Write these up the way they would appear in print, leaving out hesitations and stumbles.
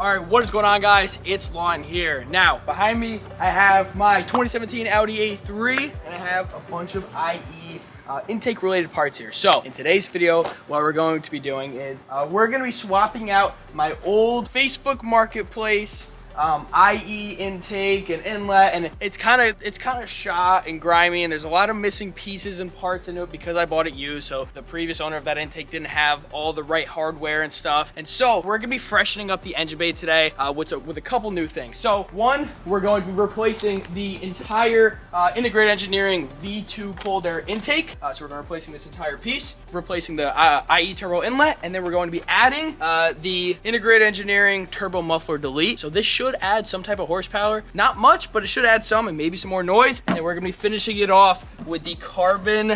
All right, what is going on, guys? It's Lawton here. Now, behind me, I have my 2017 Audi A3, and I have a bunch of IE intake-related parts here. So, in today's video, what we're going to be doing is we're going to be swapping out my old Facebook Marketplace IE intake and inlet, and it's kind of shot and grimy, and there's a lot of missing pieces and parts into it because I bought it used. So the previous owner of that intake didn't have all the right hardware and stuff, and so we're gonna be freshening up the engine bay today with a couple new things. So one, we're going to be replacing the entire Integrated Engineering V2 cold air intake. So we're going to be replacing this entire piece, replacing the IE turbo inlet, and then we're going to be adding the Integrated Engineering turbo muffler delete. So this should add some type of horsepower, not much, but it should add some and maybe some more noise. And we're gonna be finishing it off with the carbon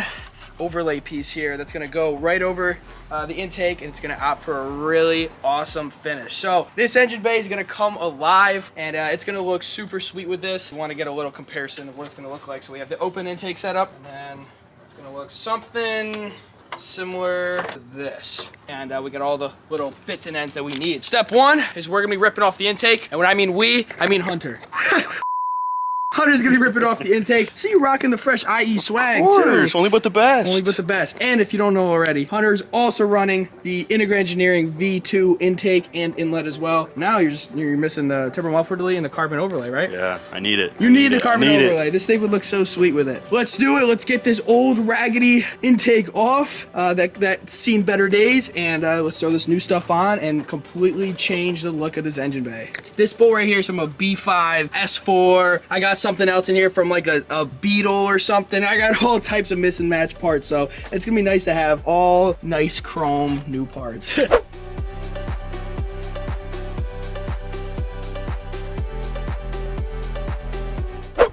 overlay piece here that's gonna go right over the intake, and it's gonna opt for a really awesome finish. So this engine bay is gonna come alive, and it's gonna look super sweet with this. We want to get a little comparison of what it's gonna look like. So we have the open intake setup, and then it's gonna look something similar to this, and we got all the little bits and ends that we need. Step one is we're gonna be ripping off the intake, and when I mean we, I mean Hunter. Hunter's gonna be ripping off the intake. See you rocking the fresh IE swag too. Only but the best. Only but the best. And if you don't know already, Hunter's also running the Integrated Engineering V2 intake and inlet as well. Now you're missing the turbo muffler delete and the carbon overlay, right? Yeah, I need it. You need the carbon overlay. This thing would look so sweet with it. Let's do it. Let's get this old raggedy intake off that's seen better days, and let's throw this new stuff on and completely change the look of this engine bay. It's this bolt right here is from a B5 S4. I got something else in here from like a Beetle or something. I got all types of miss and match parts, so it's gonna be nice to have all nice chrome new parts.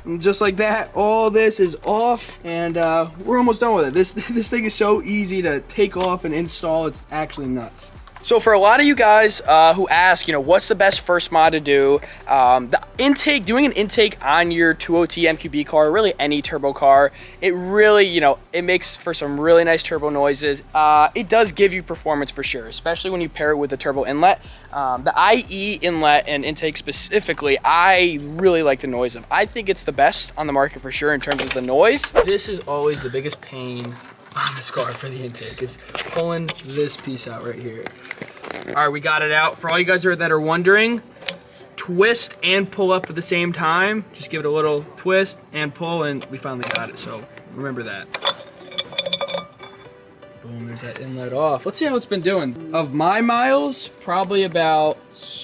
And just like that, all this is off, and we're almost done with it. This thing is so easy to take off and install. It's actually nuts. So for a lot of you guys who ask, what's the best first mod to do? The intake, doing an intake on your 2.0T MQB car, really any turbo car, it really, it makes for some really nice turbo noises. It does give you performance for sure, especially when you pair it with the turbo inlet. The IE inlet and intake specifically, I really like the noise of. I think it's the best on the market for sure in terms of the noise. This is always the biggest pain on this car for the intake, is pulling this piece out right here. All right, we got it out. For all you guys that are wondering, twist and pull up at the same time. Just give it a little twist and pull, and we finally got it. So remember that. Boom, there's that inlet off. Let's see how it's been doing. Of my miles, probably about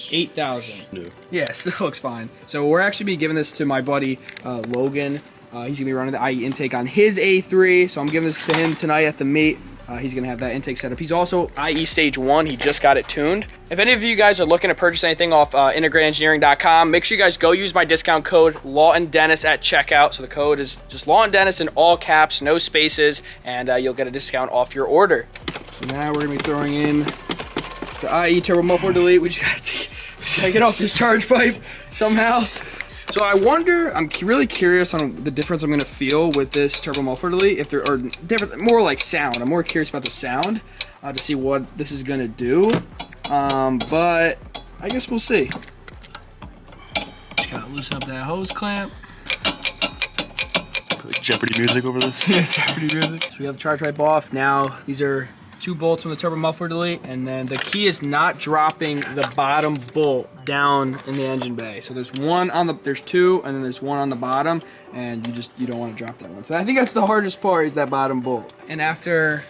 8,000. No. Yeah, still looks fine. So we're actually be giving this to my buddy Logan. He's gonna be running the IE intake on his A3, so I'm giving this to him tonight at the meet. He's gonna have that intake set up. He's also IE Stage 1, he just got it tuned. If any of you guys are looking to purchase anything off integrateengineering.com, make sure you guys go use my discount code Lawton Denis at checkout. So the code is just Lawton Denis in all caps, no spaces, and you'll get a discount off your order. So now we're gonna be throwing in the IE turbo muffler delete. We just gotta get off this charge pipe somehow. So I wonder, I'm really curious on the difference I'm gonna feel with this turbo muffler delete, if there are different, more like sound. I'm more curious about the sound to see what this is gonna do. But I guess we'll see. Just gotta loosen up that hose clamp. Like Jeopardy music over this. Yeah, Jeopardy music. So we have the charge pipe off. Now these are 2 bolts from the turbo muffler delete, and then the key is not dropping the bottom bolt down in the engine bay. So there's 2, and then there's 1 on the bottom, and you don't want to drop that one. So I think that's the hardest part, is that bottom bolt. And after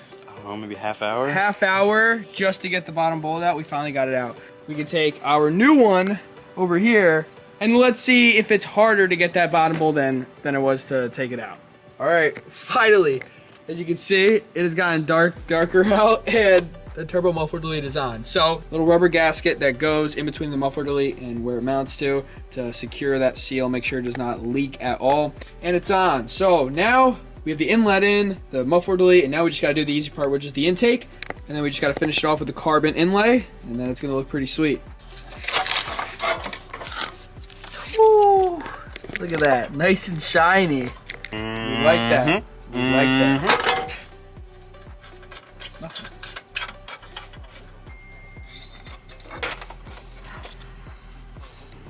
maybe half hour just to get the bottom bolt out, we finally got it out. We can take our new one over here, and let's see if it's harder to get that bottom bolt in than it was to take it out. All right, finally. As you can see, it has gotten darker out, and the turbo muffler delete is on. So, little rubber gasket that goes in between the muffler delete and where it mounts to secure that seal, make sure it does not leak at all. And it's on. So now we have the inlet in, the muffler delete, and now we just gotta do the easy part, which is the intake. And then we just gotta finish it off with the carbon inlay, and then it's gonna look pretty sweet. Woo! Look at that, nice and shiny. We like that. We like that. Nothing.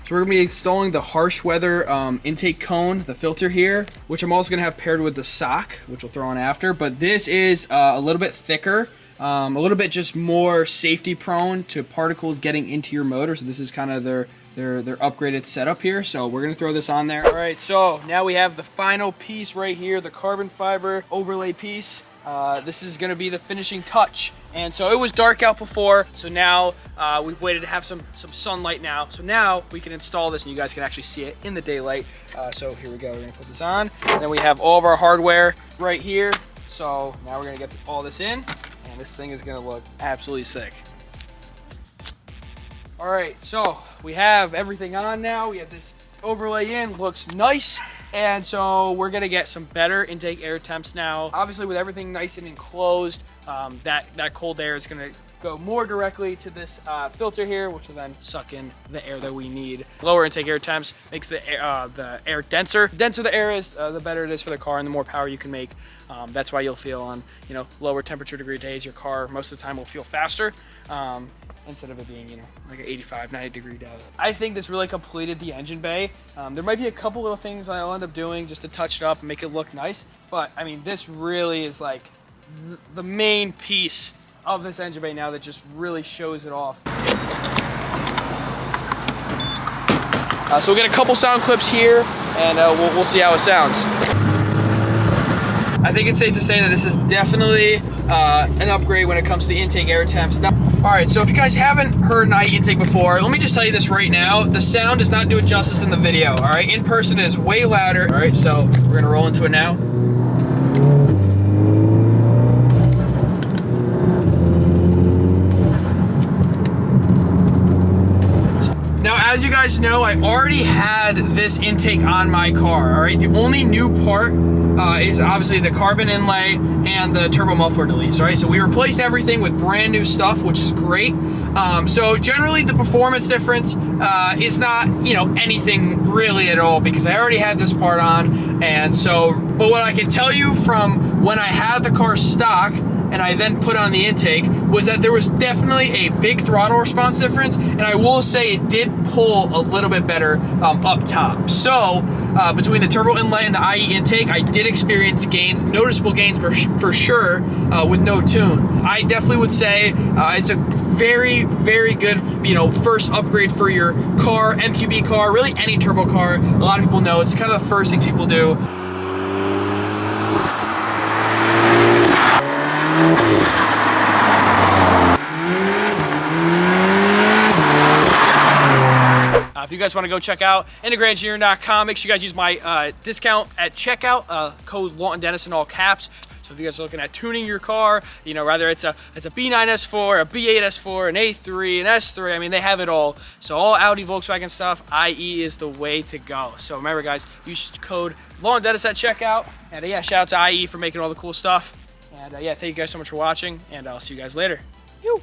So we're gonna be installing the harsh weather intake cone, the filter here, which I'm also gonna have paired with the sock, which we'll throw on after. But this is a little bit thicker, a little bit just more safety prone to particles getting into your motor. So this is kind of their upgraded setup here. So we're gonna throw this on there. All right, so now we have the final piece right here, the carbon fiber overlay piece. This is gonna be the finishing touch. And so it was dark out before, so now we've waited to have some sunlight now. So now we can install this and you guys can actually see it in the daylight. So here we go, we're gonna put this on. And then we have all of our hardware right here. So now we're gonna get all this in and this thing is gonna look absolutely sick. All right, so we have everything on now. We have this overlay in, looks nice. And so we're gonna get some better intake air temps now. Obviously with everything nice and enclosed, that cold air is gonna go more directly to this filter here, which will then suck in the air that we need. Lower intake air temps makes the air denser. The denser the air is, the better it is for the car and the more power you can make. That's why you'll feel on lower temperature degree days, your car most of the time will feel faster. Instead of it being, like an 85, 90 degree day. I think this really completed the engine bay. There might be a couple little things I'll end up doing just to touch it up and make it look nice. But I mean, this really is like the main piece of this engine bay now that just really shows it off. So we'll get a couple sound clips here and we'll see how it sounds. I think it's safe to say that this is definitely an upgrade when it comes to the intake air temps. Now, all right, so if you guys haven't heard an IE intake before, let me just tell you this right now. The sound does not do it justice in the video, all right? In person it is way louder. All right, so we're gonna roll into it now. Now, as you guys know, I already had this intake on my car, all right? The only new part is obviously the carbon inlay and the turbo muffler delete, right? So we replaced everything with brand new stuff, which is great. So generally the performance difference is not, anything really at all because I already had this part on. And so, but what I can tell you from when I had the car stock and I then put on the intake was that there was definitely a big throttle response difference, and I will say it did pull a little bit better up top. So between the turbo inlet and the IE intake, I did experience gains, noticeable gains for sure with no tune. I definitely would say it's a very, very good, first upgrade for your car, MQB car, really any turbo car. A lot of people know it's kind of the first things people do. If you guys want to go check out integrateengineering.com, make sure you guys use my discount at checkout, code Lawton Denis in all caps. So if you guys are looking at tuning your car, whether it's a B9 S4, a B8 S4, an A3, an S3, I mean, they have it all. So all Audi, Volkswagen stuff, IE is the way to go. So remember guys, use code Lawton Denis at checkout. And yeah, shout out to IE for making all the cool stuff. And yeah, thank you guys so much for watching, and I'll see you guys later. Yoo!